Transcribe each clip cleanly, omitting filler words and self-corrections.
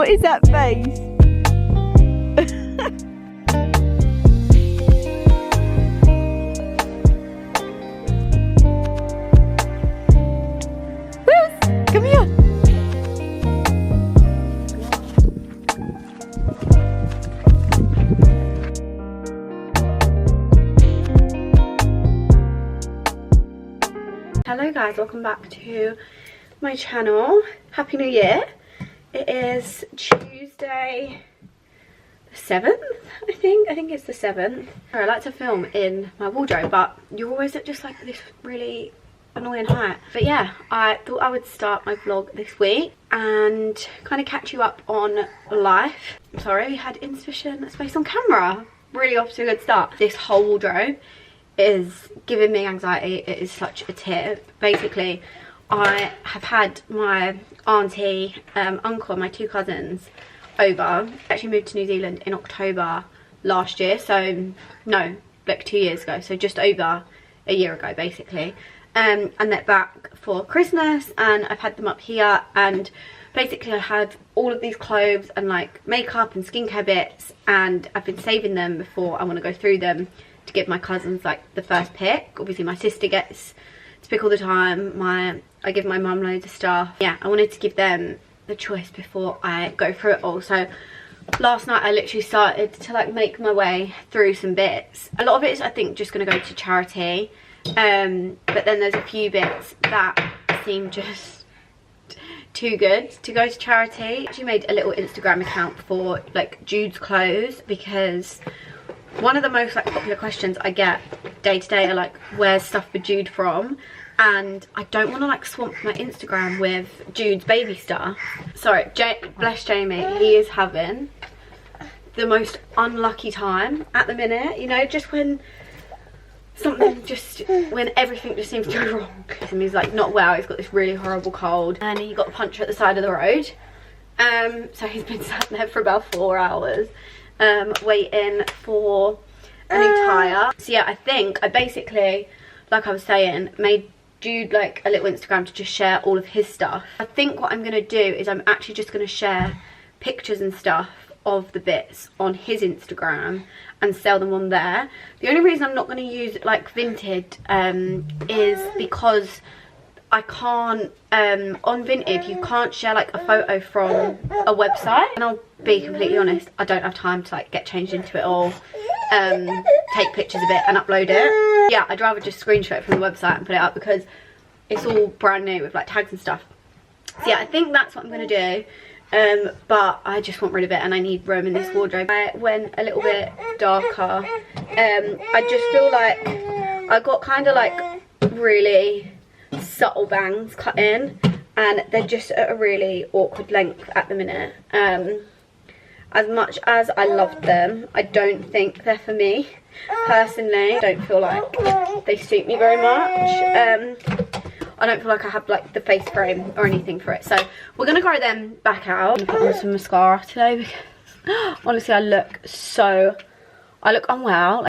What is that face? Come here. Hello guys, welcome back to my channel. Happy New Year. It is Tuesday the 7th, I think it's the 7th. I like to film in my wardrobe, but you're always at just like this really annoying height. But yeah, I thought I would start my vlog this week and kind of catch you up on life. I'm sorry, we had insufficient space on camera. Really off to a good start. This whole wardrobe is giving me anxiety. It is such a tip. Basically, I have had my auntie, uncle and my two cousins over. I actually moved to New Zealand in October last year, so no, like 2 years ago, so just over a year ago basically. And they're back for Christmas, and I've had them up here, and basically I had all of these clothes and like makeup and skincare bits, and I've been saving them before I want to go through them to give my cousins like the first pick. Obviously my sister gets to pick all the time, I give my mum loads of stuff. Yeah, I wanted to give them the choice before I go through it all. So last night I literally started to like make my way through some bits. A lot of it is I think just going to go to charity, but then there's a few bits that seem just too good to go to charity. I actually made a little Instagram account for like Jude's clothes, because one of the most like popular questions I get day to day are like, where's stuff for Jude from? And I don't want to like swamp my Instagram with Jude's baby stuff. Sorry, bless Jamie, he is having the most unlucky time at the minute, you know, just when everything just seems to go wrong. And he's like not well, he's got this really horrible cold, and he got a puncture at the side of the road. So he's been sat there for about 4 hours waiting for a new tyre. So yeah, I think I basically, like I was saying, made Jude like a little Instagram to just share all of his stuff. I think what I'm going to do is I'm actually just going to share pictures and stuff of the bits on his Instagram and sell them on there. The only reason I'm not going to use like Vinted is because I can't, on Vinted you can't share like a photo from a website, and I'll be completely honest, I don't have time to like get changed into it all, take pictures of it and upload it. Yeah, I'd rather just screenshot it from the website and put it up, because it's all brand new with like tags and stuff. So yeah, I think that's what I'm going to do. But I just want rid of it, and I need room in this wardrobe. I went a little bit darker. I just feel like I got kind of like really subtle bangs cut in, and they're just at a really awkward length at the minute. As much as I loved them, I don't think they're for me personally. I don't feel like they suit me very much. I don't feel like I have like the face frame or anything for it, so we're gonna grow them back out. I'm gonna put on some mascara today because honestly I look unwell.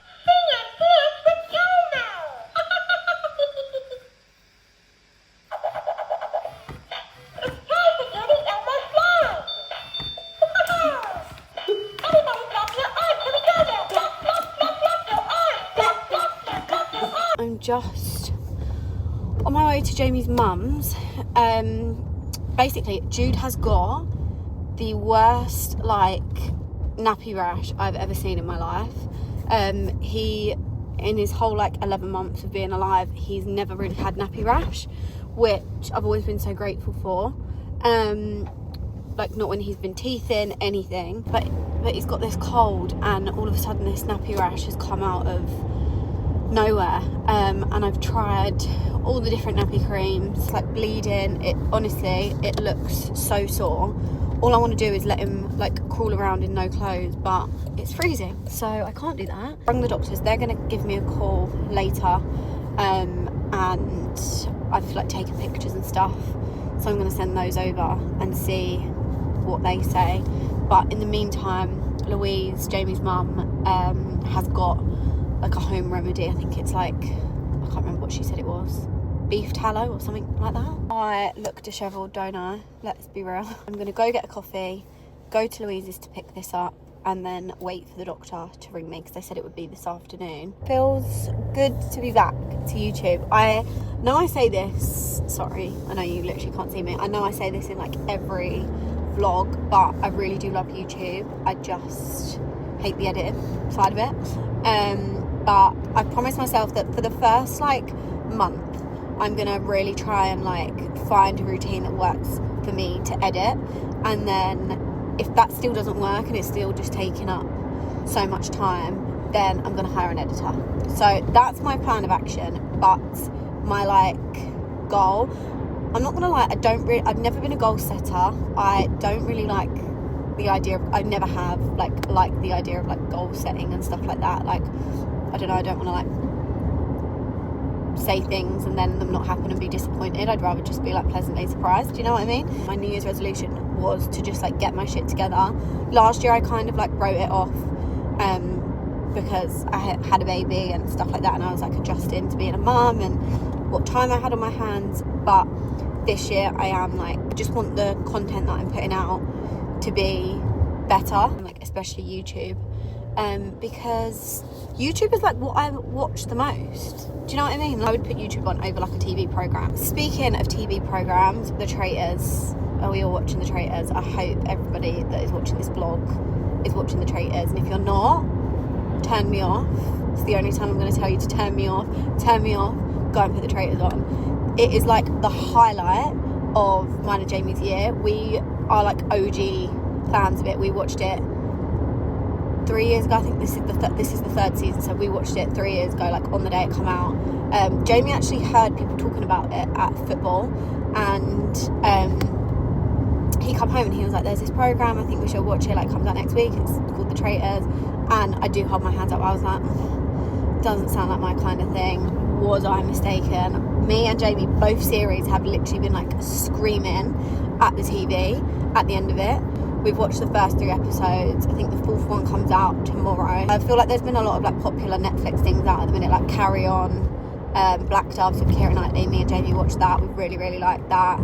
I'm just on my way to Jamie's mum's. Basically Jude has got the worst like nappy rash I've ever seen in my life. He, in his whole like 11 months of being alive, he's never really had nappy rash, which I've always been so grateful for. Like not when he's been teething, anything, but he's got this cold, and all of a sudden this nappy rash has come out of nowhere. And I've tried all the different nappy creams. It's like bleeding. It honestly, it looks so sore. All I want to do is let him like crawl around in no clothes, but it's freezing, so I can't do that. I rang the doctors. They're going to give me a call later, and I've like taken pictures and stuff, so I'm going to send those over and see what they say. But in the meantime, Louise, Jamie's mum, has got like a home remedy. I think it's like, I can't remember what she said it was, beef tallow or something like that. I look dishevelled, don't I? Let's be real. I'm gonna go get a coffee go to Louise's to pick this up and then wait for the doctor to ring me because they said it would be this afternoon. Feels good to be back to YouTube. I know I say this, sorry, I know you literally can't see me. I know I say this in like every vlog, but I really do love YouTube. I just hate the editing side of it. But I promised myself that for the first like month, I'm gonna really try and like find a routine that works for me to edit, and then if that still doesn't work and it's still just taking up so much time, then I'm gonna hire an editor. So that's my plan of action. But my like goal, I'm not gonna lie, I've never been a goal setter. I don't really like the idea of, I never have like the idea of like goal setting and stuff like that. Like, I don't know, I don't want to like say things and then them not happen and be disappointed. I'd rather just be like pleasantly surprised, do you know what I mean? My New Year's resolution was to just like get my shit together. Last year I kind of like wrote it off because I had a baby and stuff like that, and I was like adjusting to being a mum and what time I had on my hands. But this year I am like, I just want the content that I'm putting out to be better, like especially YouTube, because YouTube is like what I watch the most. Do you know what I mean? I would put YouTube on over like a TV program. Speaking of TV programs, The Traitors. Are we all watching The Traitors? I hope everybody that is watching this vlog is watching The Traitors, and if you're not, turn me off. It's the only time I'm going to tell you to turn me off. Turn me off. Go and put The Traitors on. It is like the highlight of mine and Jamie's year. We are like OG fans of it. We watched it 3 years ago. I think this is the third season, so we watched it 3 years ago, like on the day it came out. Jamie actually heard people talking about it at football, and he come home and he was like, there's this program, I think we should watch it, like comes out next week, it's called The Traitors. And I do hold my hands up, I was like, doesn't sound like my kind of thing. Was I mistaken? Me and Jamie, both series have literally been like screaming at the TV at the end of it. We've watched the first 3 episodes. I think the 4th one comes out tomorrow. I feel like there's been a lot of like popular Netflix things out at the minute, like Carry On, Black Doves with Keira Knightley. Me and Jamie watched that. We really, really liked that.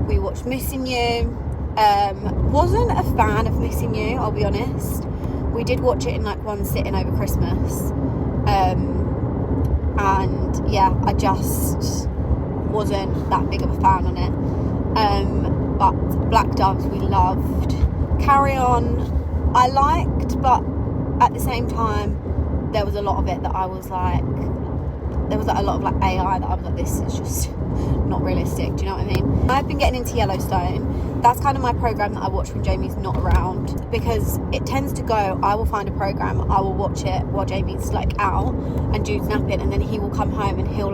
We watched Missing You. Wasn't a fan of Missing You, I'll be honest. We did watch it in like one sitting over Christmas. And yeah, I just wasn't that big of a fan on it. But Black Doves we loved. Carry On I liked, but at the same time there was a lot of it that I was like, there was like a lot of like AI that I was like, this is just not realistic, do you know what I mean? I've been getting into Yellowstone. That's kind of my program that I watch when Jamie's not around, because it tends to go, I will find a program, I will watch it while Jamie's like out and Jude's napping, and then he will come home and he'll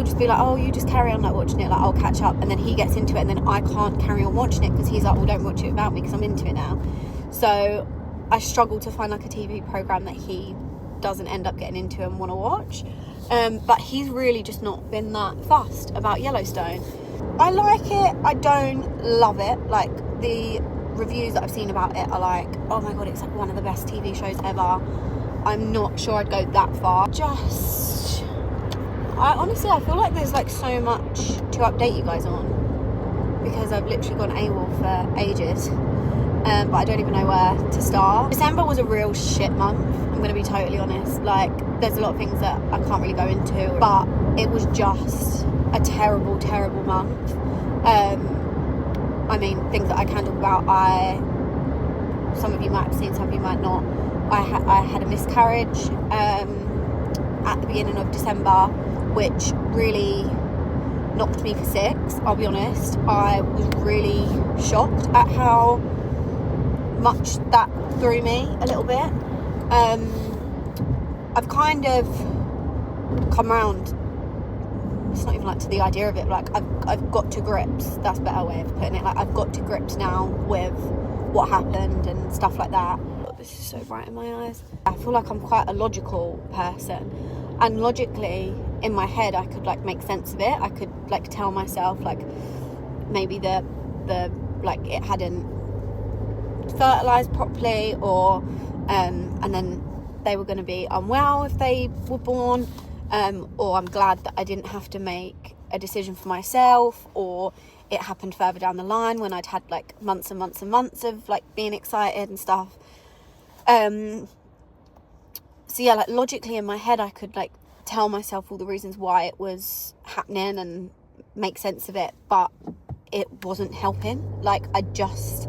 just be like, oh, you just carry on like watching it, like I'll catch up, and then he gets into it and then I can't carry on watching it because he's like, well, don't watch it without me because I'm into it now. So I struggle to find like a TV program that he doesn't end up getting into and want to watch. But he's really just not been that fussed about Yellowstone. I like it, I don't love it. Like the reviews that I've seen about it are like, oh my god, it's like one of the best TV shows ever. I'm not sure I'd go that far. I feel like there's like so much to update you guys on, because I've literally gone AWOL for ages, but I don't even know where to start. December was a real shit month, I'm going to be totally honest. Like there's a lot of things that I can't really go into, but it was just a terrible, terrible month. I mean, things that I can talk about, some of you might have seen, some of you might not. I had a miscarriage at the beginning of December, which really knocked me for 6, I'll be honest. I was really shocked at how much that threw me a little bit. I've kind of come around, it's not even like to the idea of it, like I've got to grips, that's a better way of putting it, like I've got to grips now with what happened and stuff like that. This is so bright in my eyes. I feel like I'm quite a logical person, and logically in my head I could like make sense of it. I could like tell myself like maybe the like it hadn't fertilized properly, or and then they were going to be unwell if they were born, or I'm glad that I didn't have to make a decision for myself, or it happened further down the line when I'd had like months and months and months of like being excited and stuff. So yeah, like logically in my head I could like tell myself all the reasons why it was happening and make sense of it, but it wasn't helping. Like I just,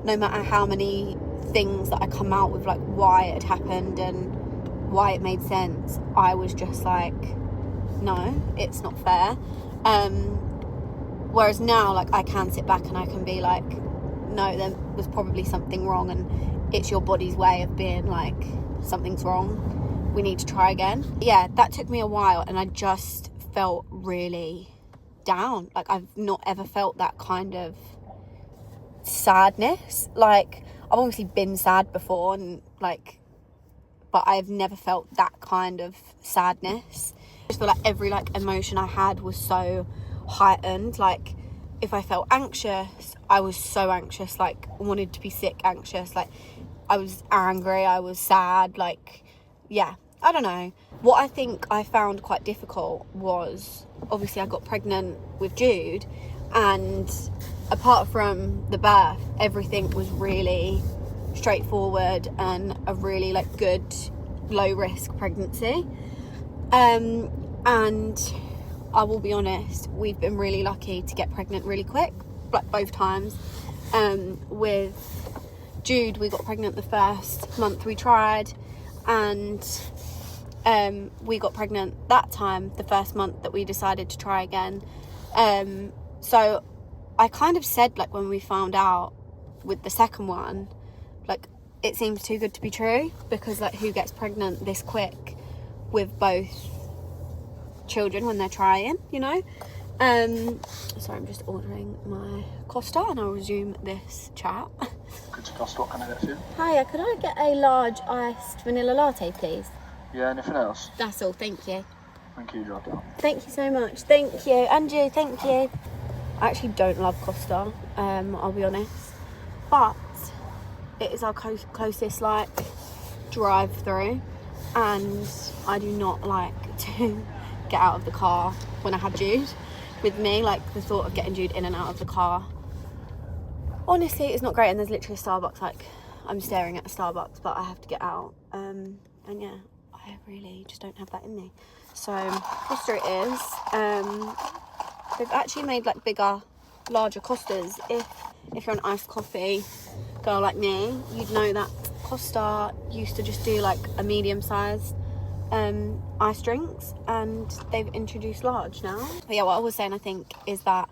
no matter how many things that I come out with like why it had happened and why it made sense, I was just like, no, it's not fair. Whereas now, like, I can sit back and I can be like, no, there was probably something wrong, and it's your body's way of being like, something's wrong, we need to try again. Yeah, that took me a while, and I just felt really down. Like, I've not ever felt that kind of sadness. Like, I've obviously been sad before, and like, but I've never felt that kind of sadness. I just feel like every like emotion I had was so heightened. Like if I felt anxious, I was so anxious, like wanted to be sick anxious. Like I was angry, I was sad. Like, yeah, I don't know. What I think I found quite difficult was, obviously I got pregnant with Jude, and apart from the birth, everything was really straightforward and a really like good low risk pregnancy. And I will be honest, we've been really lucky to get pregnant really quick, like both times. With Jude, we got pregnant the first month we tried, and we got pregnant that time the first month that we decided to try again. So I kind of said, like, when we found out with the second one, like, it seems too good to be true, because like, who gets pregnant this quick with both children when they're trying, you know? Sorry, I'm just ordering my Costa and I'll resume this chat. Good to Costa, what can I get for you? Hiya, could I get a large iced vanilla latte, please? Yeah, anything else? That's all, thank you. Thank you, Jordan. Thank you so much, thank you. And you, thank you. I actually don't love Costa, I'll be honest, but it is our closest like drive through, and I do not like to get out of the car when I have Jude with me. Like, the thought of getting Jude in and out of the car, honestly, it's not great. And there's literally a Starbucks, like I'm staring at a Starbucks, but I have to get out, and yeah, I really just don't have that in me. So Costa it is. They've actually made like bigger, larger Costas. If you're an iced coffee girl like me, you'd know that Costa used to just do like a medium-sized iced drinks, and they've introduced large now. But yeah, what I was saying, I think, is that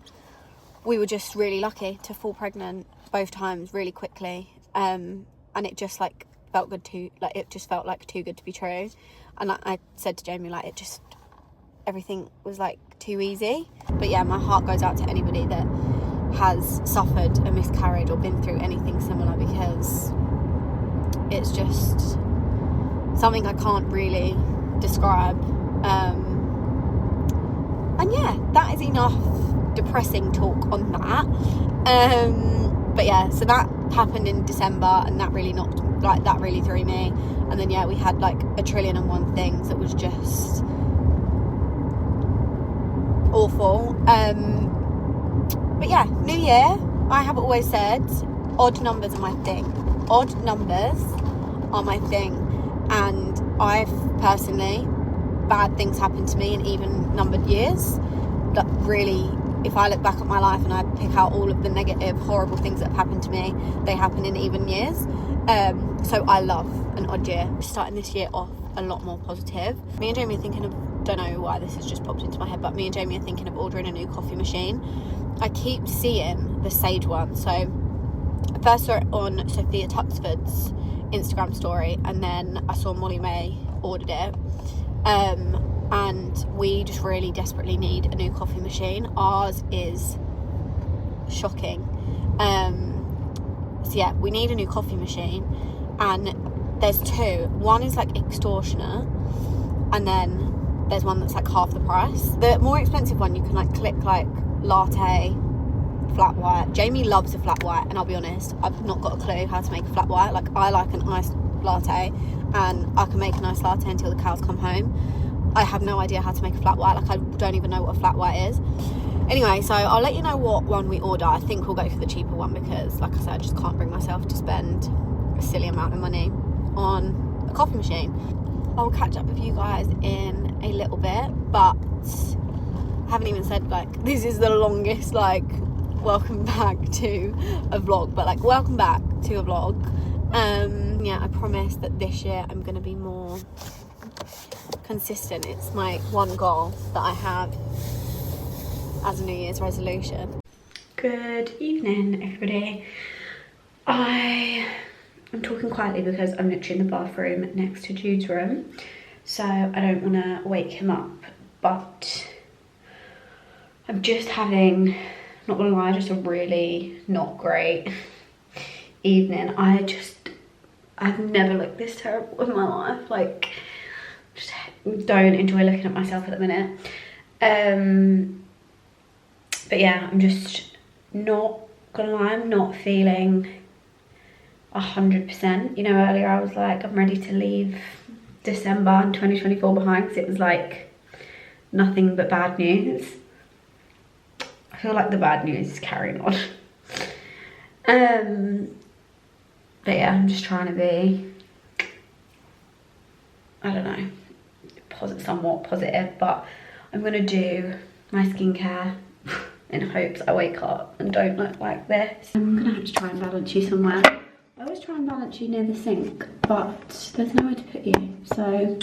we were just really lucky to fall pregnant both times really quickly, and it just like felt good to, like, it just felt like too good to be true. And I said to Jamie, like, it just, everything was like too easy. But yeah, my heart goes out to anybody that has suffered a miscarriage or been through anything similar, because it's just something I can't really describe. And yeah, that is enough depressing talk on that. But yeah, so that happened in December, and that really knocked, like, that really threw me. And then yeah, we had like 1,000,001 things that was just awful. But yeah, New Year, I have always said odd numbers are my thing. Odd numbers are my thing. And I've personally, bad things happen to me in even numbered years. That really, if I look back at my life and I pick out all of the negative, horrible things that have happened to me, they happen in even years. So I love an odd year. Starting this year off a lot more positive. Me and Jamie are thinking of, don't know why this has just popped into my head, but me and Jamie are thinking of ordering a new coffee machine. I keep seeing the Sage one. So I first saw it on Sophia Tuxford's Instagram story, and then I saw Molly May ordered it. And we just really desperately need a new coffee machine. Ours is shocking. So yeah, we need a new coffee machine, and there's two. One is like extortionate, and then there's one that's like half the price. The more expensive one, you can like click like latte, flat white. Jamie loves a flat white, and I'll be honest, I've not got a clue how to make a flat white. Like, I like an iced latte, and I can make an iced latte until the cows come home. I have no idea how to make a flat white. Like, I don't even know what a flat white is. Anyway, so I'll let you know what one we order. I think we'll go for the cheaper one because, like I said, I just can't bring myself to spend a silly amount of money on a coffee machine. I'll catch up with you guys in a little bit, but I haven't even said, like, this is the longest, like, welcome back to a vlog, but, like, welcome back to a vlog. Yeah, I promise that this year I'm going to be more consistent. It's my one goal that I have as a New Year's resolution. Good evening, everybody. I am talking quietly because I'm literally in the bathroom next to Jude's room, so I don't want to wake him up, but I'm just having, not gonna lie, just a really not great evening. I've never looked this terrible in my life. Like, just don't enjoy looking at myself at the minute. But yeah, I'm just not gonna lie, I'm not feeling 100%. You know, earlier I was like, I'm ready to leave December and 2024 behind because it was like nothing but bad news. I feel like the bad news is carrying on. But yeah, I'm just trying to be, I don't know, somewhat positive, but I'm gonna do my skincare in hopes I wake up and don't look like this. I'm gonna have to try and balance you somewhere. I always try and balance you near the sink, but there's nowhere to put you, so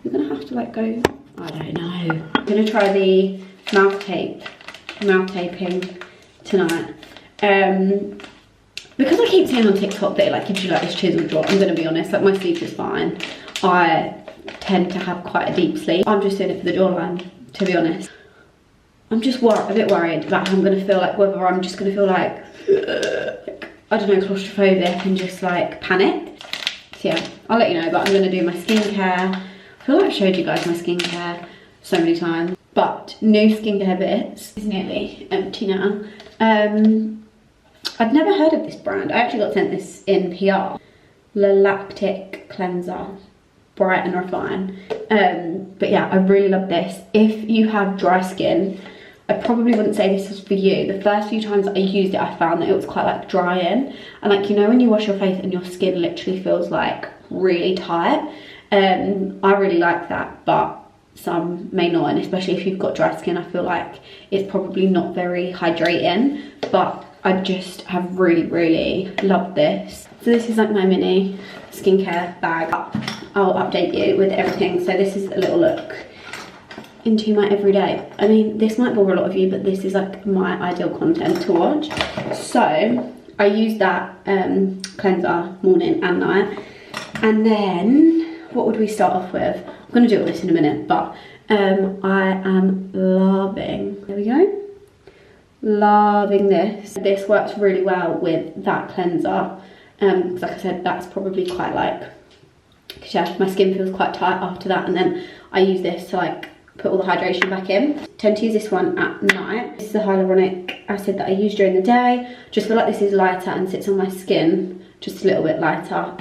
you're gonna have to, like, go, I don't know. I'm gonna try the mouth taping tonight. Because I keep saying on TikTok that it, like, gives you, like, this chisel drop, I'm gonna be honest, like, my sleep is fine. I tend to have quite a deep sleep. I'm just doing it for the jawline, to be honest. I'm just a bit worried about how I'm gonna feel, like, whether I'm just gonna feel like I don't know, claustrophobic and just, like, panic. So yeah, I'll let you know, but I'm gonna do my skincare. I feel like I've showed you guys my skincare so many times, but new skincare bits is nearly empty now. I'd never heard of this brand. I actually got sent this in PR. Lactic Cleanser, Bright and Refine. But yeah, I really love this. If you have dry skin, I probably wouldn't say this was for you. The first few times I used it, I found that it was quite, like, drying. And, like, you know when you wash your face and your skin literally feels, like, really tight? I really like that, but some may not, and especially if you've got dry skin, I feel like it's probably not very hydrating, but I just have really, really loved this. So this is, like, my mini skincare bag. I'll update you with everything. So this is a little look into my everyday. I mean, this might bore a lot of you, but this is, like, my ideal content to watch. So I use that cleanser morning and night, and then what would we start off with? I'm gonna do all this in a minute, but I am loving, there we go, loving this. This works really well with that cleanser, because, like I said, that's probably quite, like, because yeah, my skin feels quite tight after that, and then I use this to, like, put all the hydration back in. Tend to use this one at night. This is the hyaluronic acid that I use during the day. Just feel like this is lighter and sits on my skin just a little bit lighter.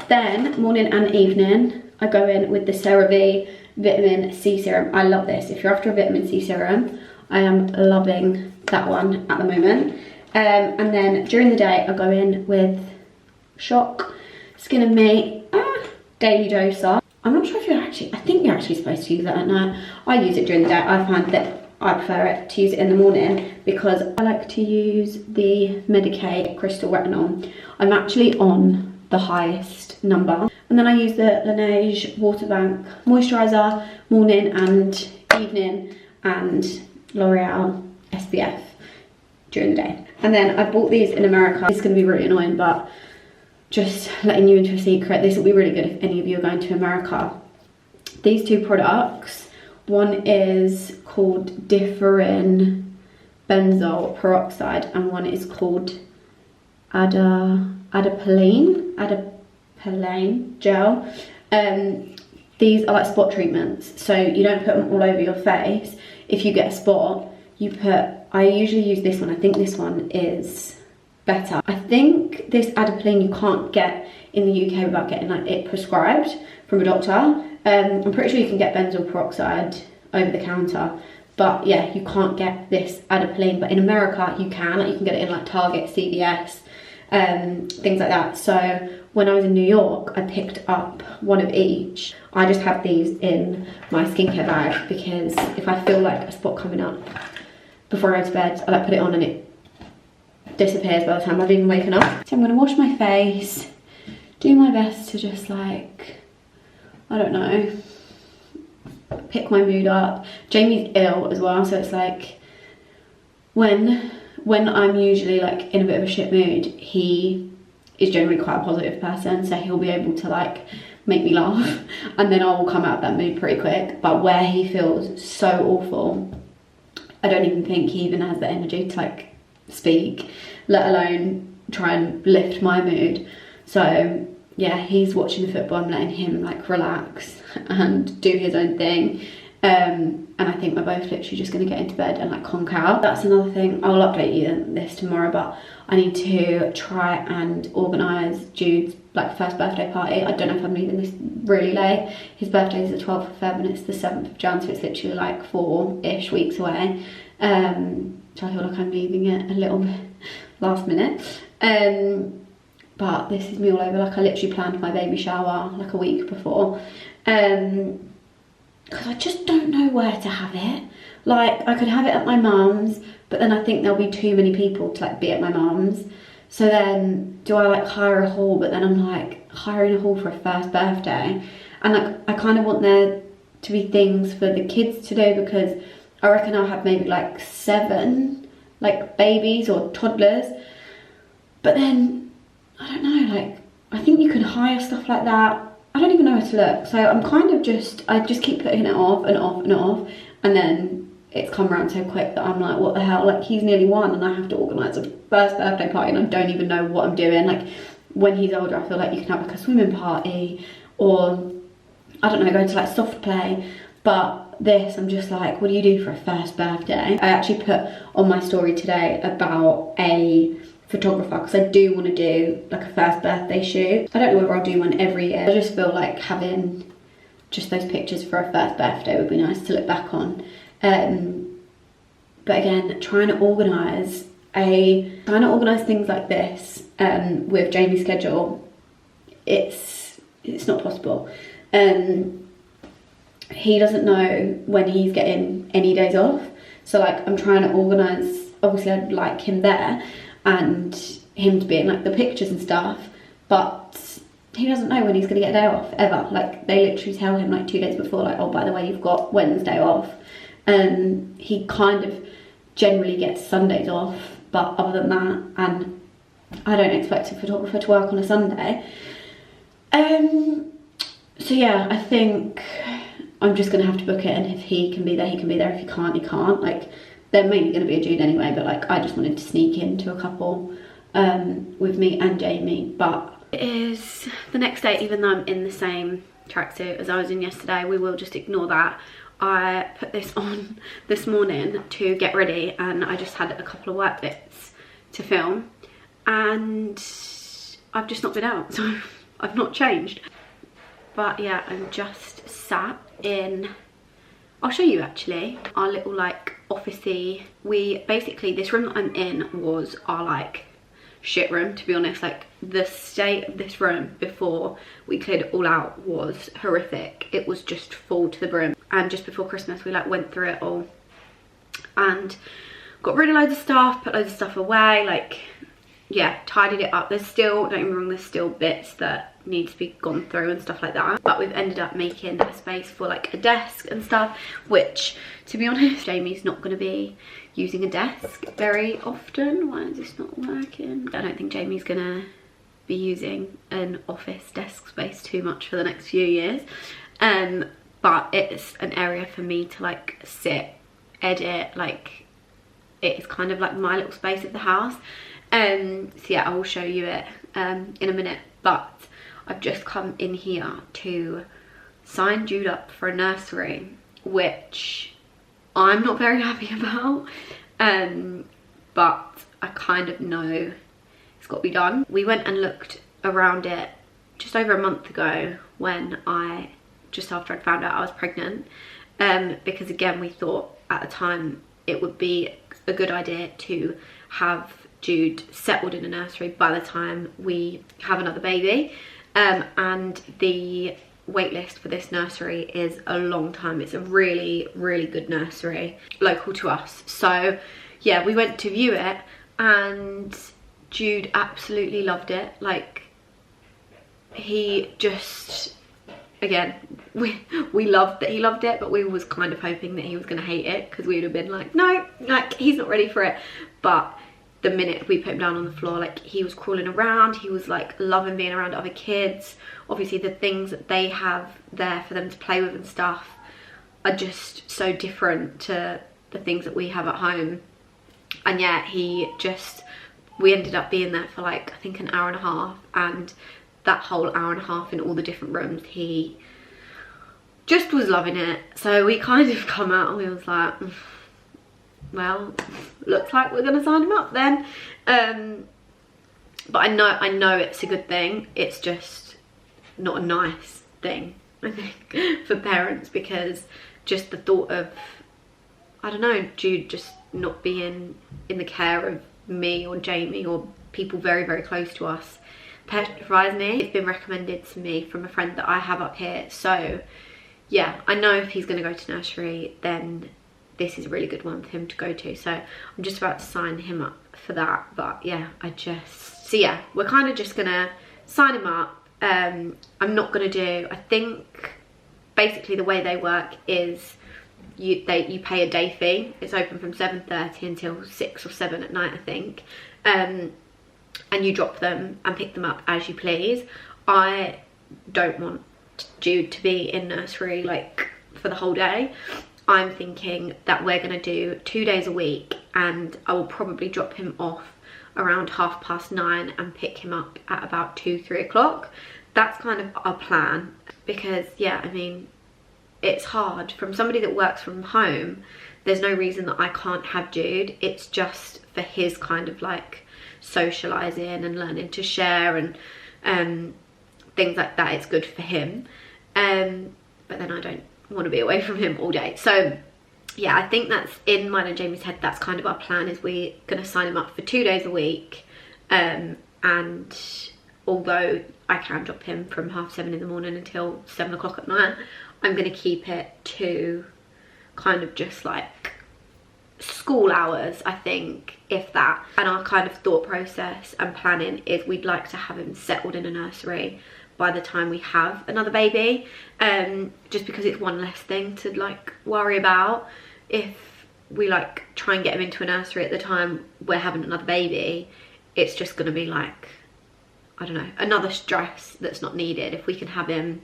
Then morning and evening I go in with the CeraVe vitamin C serum. I love this. If you're after a vitamin C serum, I am loving that one at the moment. And then during the day I go in with Shock Skin and Me Daily Doser. I'm not sure if I think you're actually supposed to use that at night. I use it during the day. I find that I prefer it to use it in the morning because I like to use the Medicaid Crystal Retinol. I'm actually on the highest number. And then I use the Laneige Water Bank Moisturiser morning and evening, and L'Oreal SPF during the day. And then I bought these in America. It's going to be really annoying, but just letting you into a secret, this will be really good if any of you are going to America. These two products, one is called Differin Benzoyl Peroxide and one is called Adapalene gel. These are like spot treatments, so you don't put them all over your face. If you get a spot, I usually use this one. I think this one is better. I think this Adapalene you can't get in the UK without getting, like, it prescribed from a doctor. I'm pretty sure you can get benzoyl peroxide over the counter. But yeah, you can't get this adapalene, but in America you can. Like, you can get it in like Target, CVS, things like that. So when I was in New York, I picked up one of each. I just have these in my skincare bag because if I feel like a spot coming up before I go to bed, I like put it on and it disappears by the time I've even woken up. So I'm gonna wash my face, do my best to just like, I don't know, pick my mood up. Jamie's ill as well, so it's like when I'm usually like in a bit of a shit mood, he is generally quite a positive person, so he'll be able to like make me laugh and then I will come out of that mood pretty quick. But where he feels so awful, I don't even think he even has the energy to like speak, let alone try and lift my mood. So yeah, he's watching the football. I'm letting him like relax and do his own thing. And I think we're both literally just going to get into bed and like conk out. That's another thing. I'll update you this tomorrow, but I need to try and organise Jude's like first birthday party. I don't know if I'm leaving this really late. His birthday is the 12th of Feb and it's the 7th of Jan, so it's literally like 4-ish weeks away. So I feel like I'm leaving it a little bit last minute. But this is me all over. Like, I literally planned my baby shower like a week before. Because I just don't know where to have it. Like, I could have it at my mum's, but then I think there'll be too many people to like be at my mum's. So then do I like hire a hall? But then I'm like, hiring a hall for a first birthday, and like I kind of want there to be things for the kids to do, because I reckon I'll have maybe like 7 like babies or toddlers. But then I don't know, like I think you can hire stuff like that. I don't even know where to look. So I'm kind of I just keep putting it off and off and off, and then it's come around so quick that I'm like, what the hell? Like, he's nearly 1 and I have to organise a first birthday party and I don't even know what I'm doing. Like, when he's older, I feel like you can have like a swimming party, or I don't know, go to like soft play. But this, I'm just like, what do you do for a first birthday? I actually put on my story today about a photographer, because I do want to do like a first birthday shoot. I don't know whether I'll do one every year. I just feel like having just those pictures for a first birthday would be nice to look back on. But again, trying to organise things like this with Jamie's schedule, it's not possible. He doesn't know when he's getting any days off, so like I'm trying to organise. Obviously I'd like him there and him to be in like the pictures and stuff, but he doesn't know when he's going to get a day off ever. Like, they literally tell him like 2 days before, like, oh, by the way, you've got Wednesday off. He kind of generally gets Sundays off, but other than that, and I don't expect a photographer to work on a Sunday. So yeah, I think I'm just gonna have to book it, and if he can be there, he can be there. If he can't, he can't. Like, they're mainly gonna be a Jude anyway, but like, I just wanted to sneak into a couple with me and Jamie. But it is the next day, even though I'm in the same tracksuit as I was in yesterday. We will just ignore that. I put this on this morning to get ready, and I just had a couple of work bits to film, and I've just not been out, so I've not changed. But yeah, I'm just sat in, I'll show you actually, our little like officey. Basically, this room that I'm in was our like shit room, to be honest. Like, the state of this room before we cleared it all out was horrific. It was just full to the brim, and just before Christmas we like went through it all and got rid of loads of stuff, put loads of stuff away, like, yeah, tidied it up. There's still, don't get me wrong, there's still bits that need to be gone through and stuff like that, but we've ended up making a space for like a desk and stuff, which, to be honest, Jamie's not going to be using a desk very often. Why is this not working? I don't think Jamie's going to be using an office desk space too much for the next few years, but it's an area for me to like sit, edit. Like, it's kind of like my little space of the house. So yeah, I will show you it in a minute, but I've just come in here to sign Jude up for a nursery, which I'm not very happy about, but I kind of know it's got to be done. We went and looked around it just over a month ago, when just after I'd found out I was pregnant, because again, we thought at the time it would be a good idea to have Jude settled in a nursery by the time we have another baby. And the wait list for this nursery is a long time. It's a really, really good nursery local to us. So yeah, we went to view it and Jude absolutely loved it. Like, he just, again, we loved that he loved it, but we was kind of hoping that he was going to hate it, because we would have been like, no, like, he's not ready for it. But the minute we put him down on the floor, like, he was crawling around, he was like loving being around other kids. Obviously the things that they have there for them to play with and stuff are just so different to the things that we have at home. And yeah, we ended up being there for like, I think an hour and a half, and that whole hour and a half in all the different rooms, he just was loving it. So we kind of come out and we was like, well, looks like we're gonna sign him up then. But I know it's a good thing. It's just not a nice thing, I think, for parents, because just the thought of, I don't know, Jude just not being in the care of me or Jamie or people very, very close to us petrifies me. It's been recommended to me from a friend that I have up here. So yeah, I know if he's going to go to nursery, then this is a really good one for him to go to. So I'm just about to sign him up for that. But yeah, so yeah, we're kind of just gonna sign him up. I'm not gonna do, I think basically the way they work is you pay a day fee. It's open from 7:30 until 6 or 7 at night, I think. And you drop them and pick them up as you please. I don't want Jude to be in nursery like for the whole day. I'm thinking that we're going to do 2 days a week, and I will probably drop him off around 9:30 and pick him up at about 2-3 o'clock. That's kind of our plan, because yeah, I mean, it's hard. From somebody that works from home, there's no reason that I can't have Jude. It's just for his kind of like socializing and learning to share and things like that. It's good for him, but then I don't want to be away from him all day. So yeah, I think that's in mine and Jamie's head. That's kind of our plan, is we're gonna sign him up for 2 days a week, and although I can drop him from 7:30 in the morning until 7 o'clock at night, I'm gonna keep it to kind of just like school hours, I think, if that. And our kind of thought process and planning is we'd like to have him settled in a nursery by the time we have another baby, just because it's one less thing to like worry about. If we like try and get him into a nursery at the time we're having another baby, it's just going to be like, I don't know, another stress that's not needed. If we can have him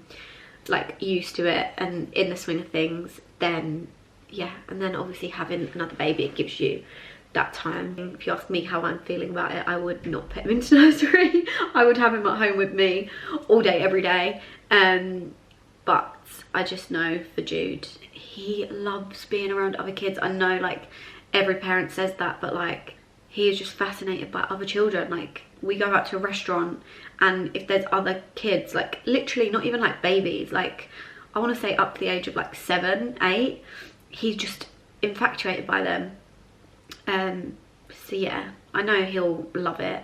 like used to it and in the swing of things, then yeah. And then obviously having another baby, it gives you that time. If you ask me how I'm feeling about it, I would not put him into nursery. I would have him at home with me all day, every day. But I just know for Jude, he loves being around other kids. I know like every parent says that, but like he is just fascinated by other children. Like we go out to a restaurant and if there's other kids, like literally not even like babies, like I want to say up to the age of like 7, 8, he's just infatuated by them. So yeah, I know he'll love it.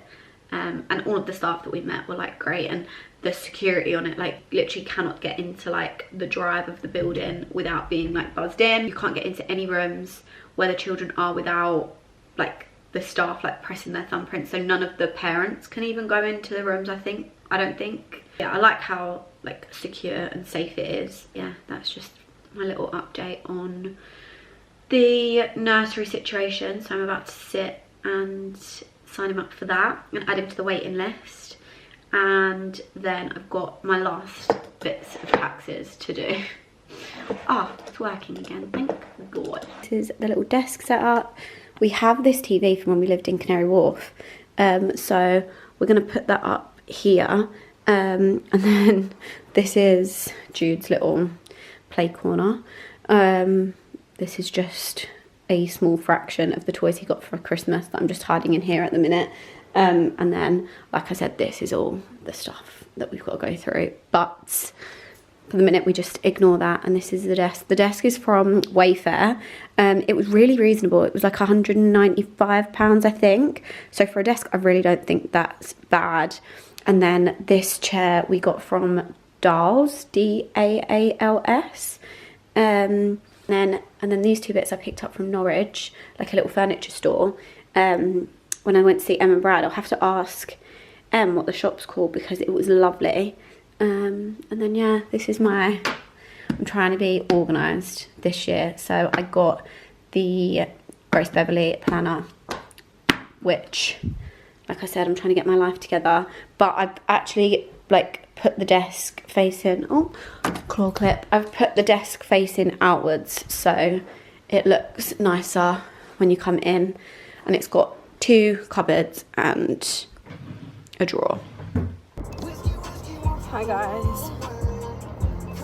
And all of the staff that we met were like great, and the security on it, like literally cannot get into like the drive of the building without being like buzzed in. You can't get into any rooms where the children are without like the staff like pressing their thumbprint. So none of the parents can even go into the rooms, I don't think. Yeah, I like how like secure and safe it is. Yeah, that's just my little update on the nursery situation. So I'm about to sit and sign him up for that and add him to the waiting list, and then I've got my last bits of taxes to do. It's working again, thank God. This is the little desk set up. We have this TV from when we lived in Canary Wharf, so we're going to put that up here, and then this is Jude's little play corner. This is just a small fraction of the toys he got for Christmas that I'm just hiding in here at the minute. And then, like I said, this is all the stuff that we've got to go through. But for the minute we just ignore that, and this is the desk. The desk is from Wayfair. It was really reasonable. It was like £195, I think. So for a desk, I really don't think that's bad. And then this chair we got from Daals, D-A-A-L-S. And then these two bits I picked up from Norwich, like a little furniture store. When I went to see Em and Brad, I'll have to ask Em what the shop's called because it was lovely. And then yeah, this is I'm trying to be organised this year. So I got the Grace Beverley planner, which, like I said, I'm trying to get my life together. But I've actually like put the desk facing, oh, claw clip. I've put the desk facing outwards so it looks nicer when you come in. And it's got 2 cupboards and a drawer. Hi guys,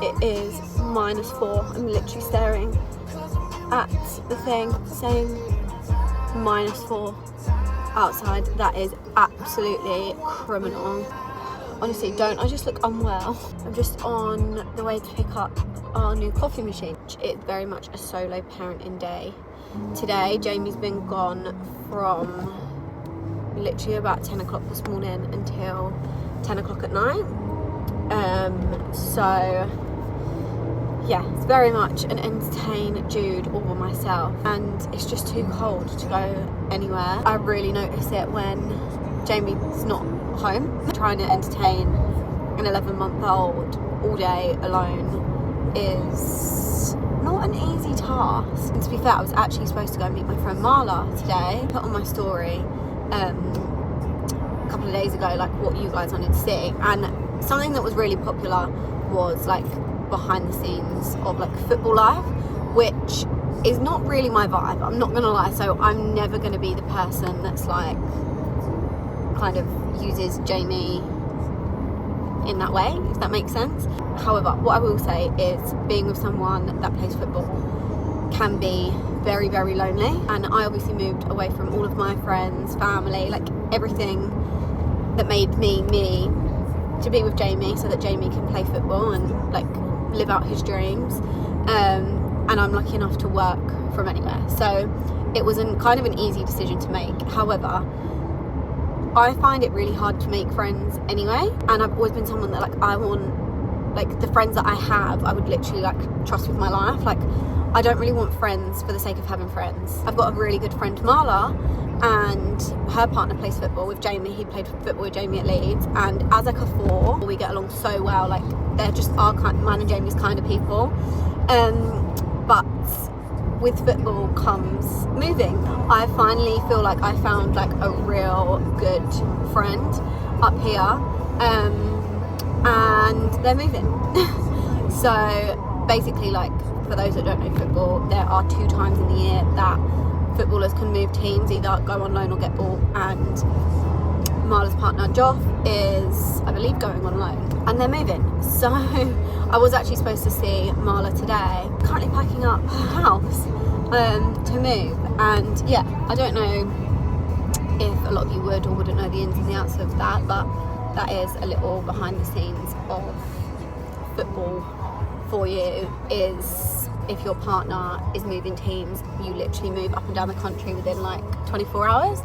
it is -4. I'm literally staring at the thing saying -4 outside. That is absolutely criminal. Honestly, don't I just look unwell? I'm just on the way to pick up our new coffee machine. It's very much a solo parenting day. Today, Jamie's been gone from literally about 10 o'clock this morning until 10 o'clock at night. So yeah, it's very much an entertain Jude all by myself, and it's just too cold to go anywhere. I really notice it when Jamie's not home. Trying to entertain an 11-month-old all day alone is not an easy task. And to be fair, I was actually supposed to go meet my friend Marla today. Put on my story a couple of days ago like what you guys wanted to see, and something that was really popular was like behind the scenes of like football life, which is not really my vibe, I'm not gonna lie. So I'm never gonna be the person that's like kind of uses Jamie in that way, if that makes sense. However, what I will say is being with someone that plays football can be very, very lonely, and I obviously moved away from all of my friends, family, like everything that made me to be with Jamie so that Jamie can play football and like live out his dreams. And I'm lucky enough to work from anywhere, so it was kind of an easy decision to make. However, I find it really hard to make friends anyway, and I've always been someone that like I want, like the friends that I have, I would literally like trust with my life. Like I don't really want friends for the sake of having friends. I've got a really good friend, Marla, and her partner plays football with Jamie. He played football with Jamie at Leeds, and as like a 4, we get along so well. Like they're just our kind, mine and Jamie's kind of people. But with football comes moving. I finally feel like I found like a real good friend up here, and they're moving. So basically, like for those that don't know football, there are 2 times in the year that footballers can move teams, either go on loan or get bought, and Marla's partner Joff is, I believe, going on loan, and they're moving. So I was actually supposed to see Marla today, currently packing up her house to move. And yeah, I don't know if a lot of you would or wouldn't know the ins and the outs of that, but that is a little behind the scenes of football for you. Is if your partner is moving teams, you literally move up and down the country within like 24 hours.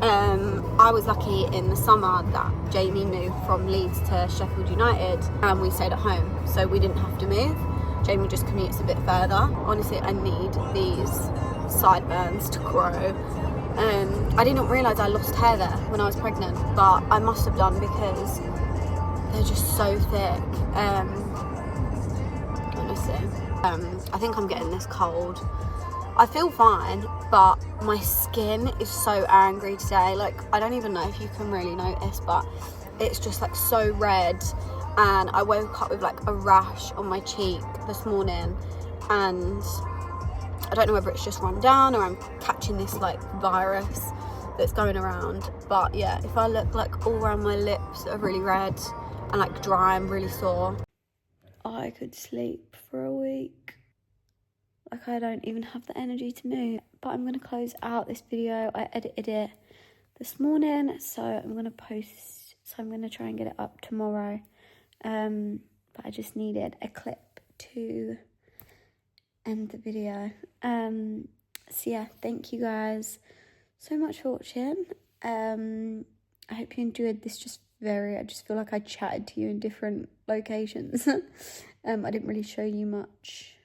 I was lucky in the summer that Jamie moved from Leeds to Sheffield United, and we stayed at home, so we didn't have to move. Jamie just commutes a bit further. Honestly, I need these sideburns to grow. I didn't realise I lost hair there when I was pregnant, but I must have done because they're just so thick. Honestly, I think I'm getting this cold. I feel fine, but my skin is so angry today. Like, I don't even know if you can really notice, but it's just like so red. And I woke up with like a rash on my cheek this morning, and I don't know whether it's just run down or I'm catching this like virus that's going around. But yeah, if I look like all around my lips are really red and like dry, I'm really sore. I could sleep for a week. Like, I don't even have the energy to move. But I'm going to close out this video. I edited it this morning, so I'm going to try and get it up tomorrow. but I just needed a clip to end the video. So yeah, thank you guys so much for watching. I hope you enjoyed this. I just feel like I chatted to you in different locations. I didn't really show you much,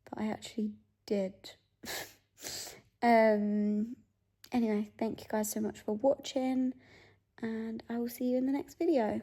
but I actually did. Anyway, thank you guys so much for watching, and I will see you in the next video.